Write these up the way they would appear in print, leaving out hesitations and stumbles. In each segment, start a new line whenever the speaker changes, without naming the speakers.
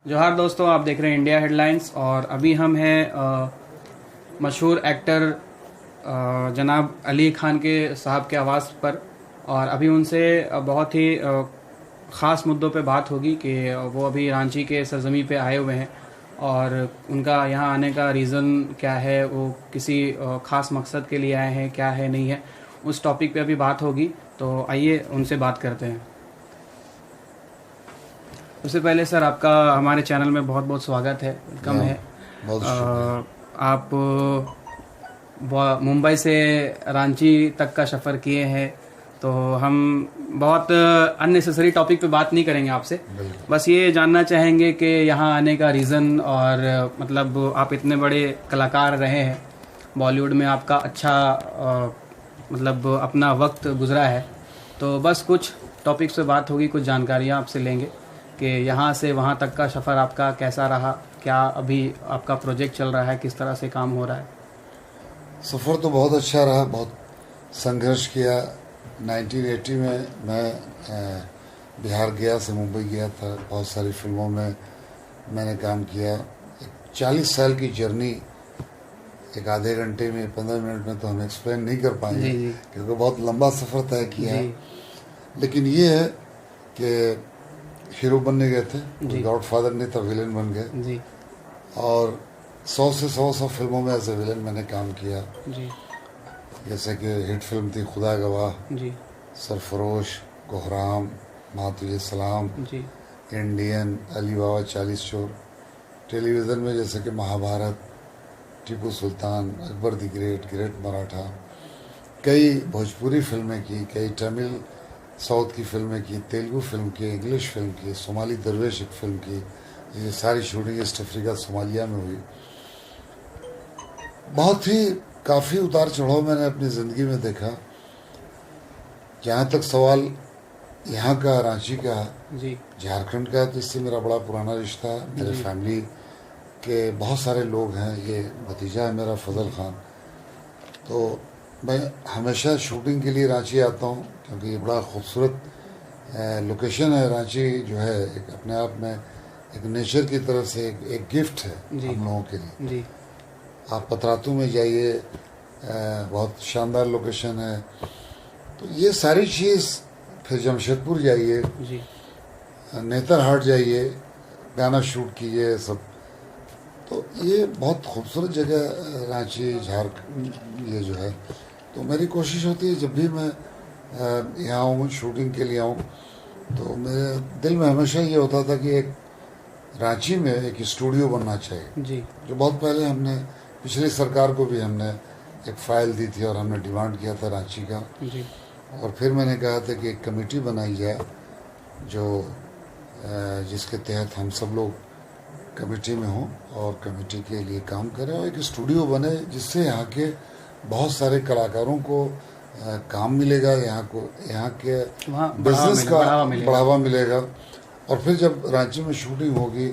जोहार दोस्तों, आप देख रहे हैं इंडिया हेडलाइंस। और अभी हम हैं मशहूर एक्टर जनाब अली खान के साहब के आवास पर। और अभी उनसे बहुत ही ख़ास मुद्दों पे बात होगी कि वो अभी रांची के सरजमी पे आए हुए हैं और उनका यहाँ आने का रीज़न क्या है, वो किसी ख़ास मकसद के लिए आए हैं, क्या है नहीं है, उस टॉपिक पे अभी बात होगी। तो आइए उनसे बात करते हैं। उससे पहले सर, आपका हमारे चैनल में बहुत बहुत स्वागत है, वेलकम है।
बहुत
आप मुंबई से रांची तक का सफ़र किए हैं, तो हम बहुत अननेसेसरी टॉपिक पे बात नहीं करेंगे आपसे। बस ये जानना चाहेंगे कि यहाँ आने का रीज़न, और मतलब आप इतने बड़े कलाकार रहे हैं, बॉलीवुड में आपका अच्छा मतलब अपना वक्त गुजरा है, तो बस कुछ टॉपिक्स पे बात होगी, कुछ जानकारियाँ आपसे लेंगे कि यहाँ से वहाँ तक का सफ़र आपका कैसा रहा, क्या अभी आपका प्रोजेक्ट चल रहा है, किस तरह से काम हो रहा है।
सफ़र तो बहुत अच्छा रहा, बहुत संघर्ष किया। 1980 में मैं बिहार गया से मुंबई गया था, बहुत सारी फिल्मों में मैंने काम किया। 40 साल की जर्नी एक आधे घंटे में 15 मिनट में तो हम एक्सप्लेन नहीं कर पाएंगे, क्योंकि बहुत लंबा सफ़र तय किया है। लेकिन ये है कि हीरो बनने गए थे, गॉड फादर नहीं था, विलेन बन गए। और 100 से 100 फिल्मों में एज ए विलेन मैंने काम किया जी। जैसे कि हिट फिल्म थी खुदा गवाह जी, सरफरोश, कोहराम, माँ तुझे सलाम जी, इंडियन, अली बाबा 40 चोर। टेलीविज़न में जैसे कि Mahabharat, Tipu Sultan, Akbar the great, great Maratha. कई भोजपुरी फिल्में की, कई तमिल साउथ की फिल्में की, तेलुगु फिल्म की, इंग्लिश फिल्म की, सोमाली दरवेश एक फिल्म की। ये सारी शूटिंग ईस्ट अफ्रीका सोमालिया में हुई। बहुत ही काफ़ी उतार चढ़ाव मैंने अपनी ज़िंदगी में देखा। जहाँ तक सवाल यहाँ का, रांची का, झारखंड का, तो इससे मेरा बड़ा पुराना रिश्ता है। मेरे फैमिली के बहुत सारे लोग हैं, ये भतीजा है मेरा फजल खान। तो मैं हमेशा शूटिंग के लिए रांची आता हूँ, क्योंकि ये बड़ा खूबसूरत लोकेशन है। रांची जो है एक अपने आप में एक नेचर की तरफ से एक गिफ्ट है हम लोगों के लिए। आप पतरातू में जाइए, बहुत शानदार लोकेशन है। तो ये सारी चीज़, फिर जमशेदपुर जाइए, नेतरहाट जाइए, गाना शूट कीजिए, सब। तो ये बहुत खूबसूरत जगह रांची, झारखंड ये जो है। तो मेरी कोशिश होती है जब भी मैं यहाँ आऊँ, शूटिंग के लिए आऊँ, तो मेरे दिल में हमेशा ये होता था कि एक रांची में एक स्टूडियो बनना चाहिए जी। जो बहुत पहले हमने, पिछली सरकार को भी हमने एक फ़ाइल दी थी और हमने डिमांड किया था रांची का जी। और फिर मैंने कहा था कि एक कमेटी बनाई जाए जो जिसके तहत हम सब लोग कमेटी में हों और कमेटी के लिए काम करें और एक स्टूडियो बने, जिससे यहाँ के बहुत सारे कलाकारों को काम मिलेगा, यहाँ के बिजनेस का बढ़ावा मिलेगा। और फिर जब रांची में शूटिंग होगी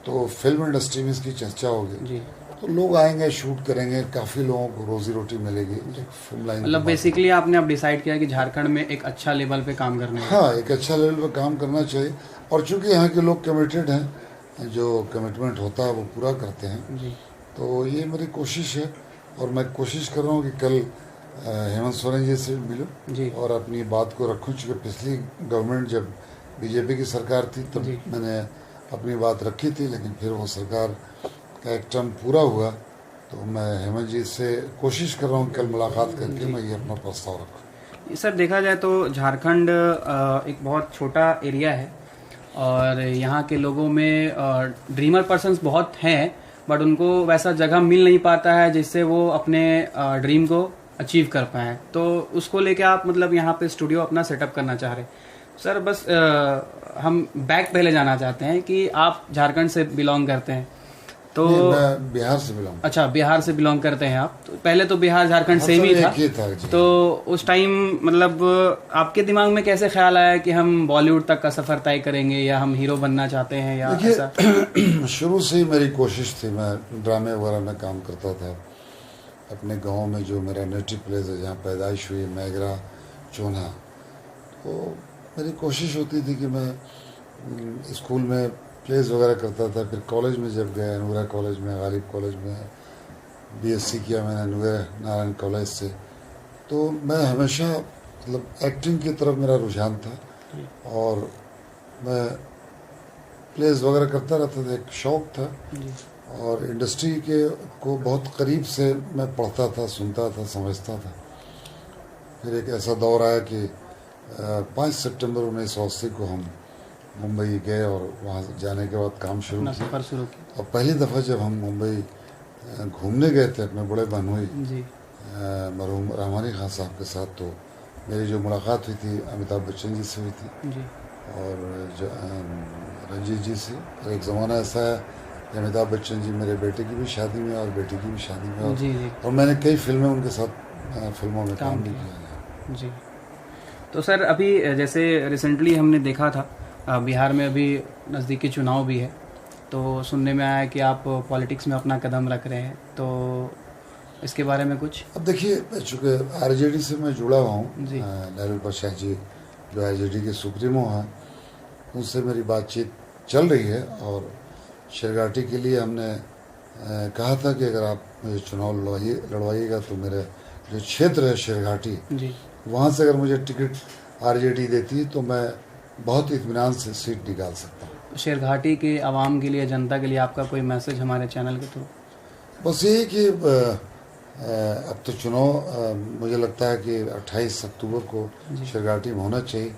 तो फिल्म इंडस्ट्री में इसकी चर्चा होगी, तो लोग आएंगे, शूट करेंगे, काफ़ी लोगों को रोजी रोटी मिलेगी फिल्म लाइन।
मतलब बेसिकली आपने अब डिसाइड किया कि झारखंड में एक अच्छा लेवल पे काम करना है।
हाँ, एक अच्छा लेवल पे काम करना चाहिए। और चूंकि यहाँ के लोग कमिटेड हैं, जो कमिटमेंट होता है वो पूरा करते हैं जी। तो ये मेरी कोशिश है और मैं कोशिश कर रहा हूँ कि कल हेमंत सोरेन जी से मिलूं और अपनी बात को रखूं। चूँकि पिछली गवर्नमेंट जब बीजेपी की सरकार थी तब मैंने अपनी बात रखी थी, लेकिन फिर वो सरकार का एक टर्म पूरा हुआ, तो मैं हेमंत जी से कोशिश कर रहा हूँ कल मुलाकात करके मैं ये अपना प्रस्ताव रखूँ।
सर, देखा जाए तो झारखंड एक बहुत छोटा एरिया है और यहाँ के लोगों में ड्रीमर पर्सन्स बहुत हैं, बट उनको वैसा जगह मिल नहीं पाता है जिससे वो अपने ड्रीम को अचीव कर पाएँ। तो उसको लेके आप मतलब यहाँ पे स्टूडियो अपना सेटअप करना चाह रहे हैं। सर, बस हम बैक पहले जाना चाहते हैं कि आप झारखंड से बिलोंग करते हैं, तो
मैं बिहार से बिलोंग।
अच्छा, बिहार से बिलोंग करते हैं आप। तो पहले तो बिहार झारखंड सेम ही था। तो उस टाइम मतलब आपके दिमाग में कैसे ख्याल आया कि हम बॉलीवुड तक का सफ़र तय करेंगे, या हम हीरो बनना चाहते हैं, या ऐसा?
शुरू से ही मेरी कोशिश थी, मैं ड्रामे वगैरह में काम करता था अपने गांव में, जो मेरा नेटिव प्लेस है, जहाँ पैदाइश हुई, मैगरा चोना। तो मेरी कोशिश होती थी कि मैं स्कूल में प्लेस वगैरह करता था। फिर कॉलेज में जब गया, नूरा कॉलेज में, गालिब कॉलेज में बीएससी किया मैंने नूरा नारायण कॉलेज से, तो मैं हमेशा मतलब एक्टिंग की तरफ मेरा रुझान था और मैं प्लेस वगैरह करता रहता था, एक शौक़ था। और इंडस्ट्री के को बहुत करीब से मैं पढ़ता था, सुनता था, समझता था। फिर एक ऐसा दौर आया कि 5 सितंबर 1980 को हम मुंबई गए और वहाँ जाने के बाद काम शुरू किया। और पहली दफ़ा जब हम मुंबई घूमने गए थे अपने बड़े बहनोई मरहूम रहमानी खान साहब के साथ, तो मेरी जो मुलाकात हुई थी अमिताभ बच्चन जी से हुई थी और रंजीत जी से। और एक ज़माना ऐसा है कि अमिताभ बच्चन जी मेरे बेटे की भी शादी में और बेटी की भी शादी में और मैंने कई फिल्में उनके साथ फिल्मों में काम भी किया
जी। तो सर अभी जैसे रिसेंटली हमने देखा था बिहार में अभी नज़दीकी चुनाव भी है, तो सुनने में आया कि आप पॉलिटिक्स में अपना कदम रख रहे हैं, तो इसके बारे में कुछ?
अब देखिए, चूँकि आरजेडी से मैं जुड़ा हुआ हूँ, लालू प्रसाद जी जो आरजेडी के सुप्रीमो हैं, उनसे मेरी बातचीत चल रही है। और शेरघाटी के लिए हमने कहा था कि अगर आप मुझे चुनाव लड़वाइएगा तो मेरा जो क्षेत्र है शेरघाटी, वहाँ से अगर मुझे टिकट आरजेडी देती तो मैं बहुत इत्मीनान से सीट निकाल सकता हूँ।
शेरघाटी के आवाम के लिए, जनता के लिए आपका कोई मैसेज हमारे चैनल के थ्रू?
बस यही कि अब तो चुनाव मुझे लगता है कि 28 अक्टूबर को शेरघाटी में होना चाहिए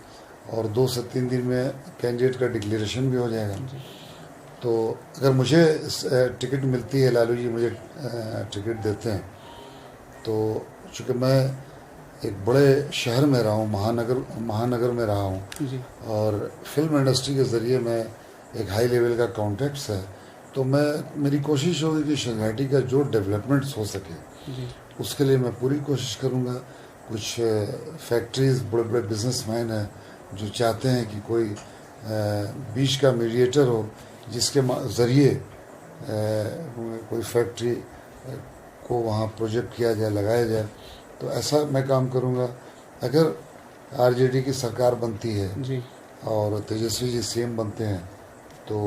और 2 से 3 दिन में कैंडिडेट का डिक्लेरेशन भी हो जाएगा। तो अगर मुझे टिकट मिलती है, लालू जी मुझे टिकट देते हैं, तो चूँकि मैं एक बड़े शहर में रहा हूँ, महानगर में रहा हूँ और फिल्म इंडस्ट्री के ज़रिए मैं एक हाई लेवल का कॉन्टैक्ट्स है, तो मेरी कोशिश होगी कि शेरघाटी का जो डेवलपमेंट्स हो सके उसके लिए मैं पूरी कोशिश करूँगा। कुछ फैक्ट्रीज, बड़े बड़े बिजनेसमैन हैं जो चाहते हैं कि कोई बीच का मीडिएटर हो जिसके ज़रिए कोई फैक्ट्री को वहाँ प्रोजेक्ट किया जाए, लगाया जाए, तो ऐसा मैं काम करूँगा। अगर आरजेडी की सरकार बनती है और तेजस्वी जी सीएम बनते हैं तो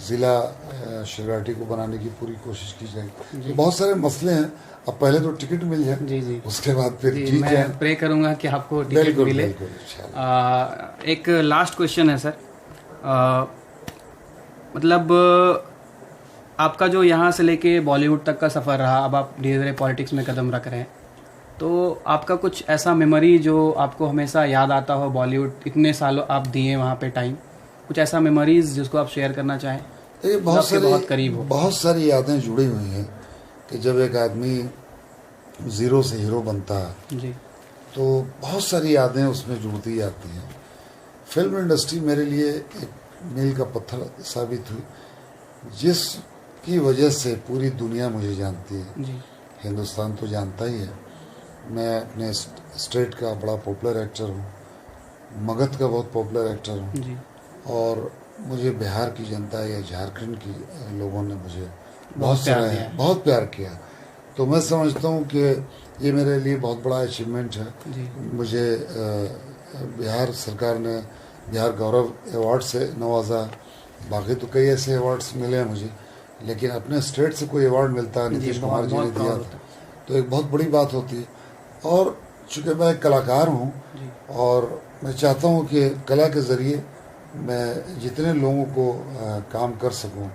ज़िला शेरघाटी को बनाने की पूरी कोशिश की जाएगी। बहुत सारे मसले हैं, अब पहले तो टिकट मिल जाए, उसके बाद फिर जीत जाए।
मैं प्रे करूँगा कि आपको टिकट मिले। एक लास्ट क्वेश्चन है सर, मतलब आपका जो यहाँ से लेके बॉलीवुड तक का सफ़र रहा, अब आप धीरे धीरे पॉलिटिक्स में कदम रख रहे हैं, तो आपका कुछ ऐसा मेमोरी जो आपको हमेशा याद आता हो, बॉलीवुड इतने सालों आप दिए वहाँ पे टाइम, कुछ ऐसा मेमोरीज जिसको आप शेयर करना चाहें?
बहुत करीब हो। बहुत सारी यादें जुड़ी हुई हैं कि जब एक आदमी ज़ीरो से हीरो बनता है तो बहुत सारी यादें उसमें जुड़ती जाती हैं। फिल्म इंडस्ट्री मेरे लिए एक मील का पत्थर साबित हुई, जिसकी वजह से पूरी दुनिया मुझे जानती है। हिंदुस्तान तो जानता ही है, मैं अपने स्टेट का बड़ा पॉपुलर एक्टर हूँ, मगध का बहुत पॉपुलर एक्टर हूँ, और मुझे बिहार की जनता या झारखंड की लोगों ने मुझे बहुत प्यार किया। तो मैं समझता हूँ कि ये मेरे लिए बहुत बड़ा अचीवमेंट है। मुझे बिहार सरकार ने बिहार गौरव अवार्ड से नवाजा, बाकी तो कई ऐसे अवार्ड्स मिले हैं मुझे, लेकिन अपने स्टेट से कोई अवार्ड मिलता है, नीतीश कुमार जी ने दिया था, तो एक बहुत बड़ी बात होती है। और चूँकि मैं एक कलाकार हूँ और मैं चाहता हूँ कि कला के ज़रिए मैं जितने लोगों को काम कर सकूं,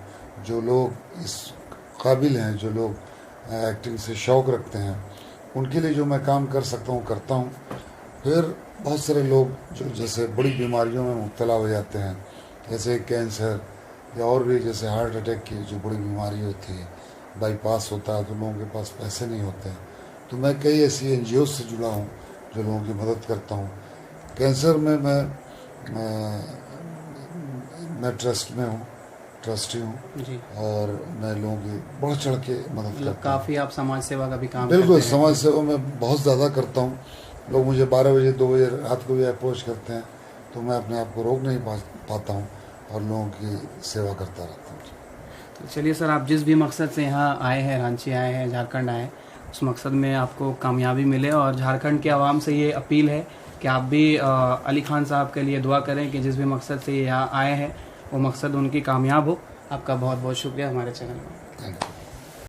जो लोग इस काबिल हैं, जो लोग एक्टिंग से शौक़ रखते हैं, उनके लिए जो मैं काम कर सकता हूं करता हूं। फिर बहुत सारे लोग जो जैसे बड़ी बीमारियों में मुब्तला हो जाते हैं, जैसे कैंसर या और भी जैसे हार्ट अटैक की जो बड़ी बीमारी होती है, बाईपास होता है तो लोगों के पास पैसे नहीं होते हैं, तो मैं कई ऐसी NGO से जुड़ा हूँ जो लोगों की मदद करता हूँ। कैंसर में मैं ट्रस्ट में हूँ, ट्रस्टी हूँ, और मैं लोगों की बढ़ चढ़ के मदद करता हूँ।
काफ़ी आप समाज सेवा का भी काम
बिल्कुल, समाज सेवा में बहुत ज़्यादा करता हूँ। लोग मुझे 12 बजे 2 बजे रात को भी अप्रोच करते हैं, तो मैं अपने आप को रोक नहीं पाता हूँ और लोगों की सेवा करता रहता हूँ।
तो चलिए सर, आप जिस भी मकसद से यहाँ आए हैं, रांची आए हैं, झारखंड आए हैं, उस मकसद में आपको कामयाबी मिले। और झारखंड के आवाम से ये अपील है कि आप भी अली खान साहब के लिए दुआ करें कि जिस भी मकसद से ये यहाँ आए हैं वो मकसद उनकी कामयाब हो। आपका बहुत बहुत शुक्रिया हमारे चैनल में।
Thank you.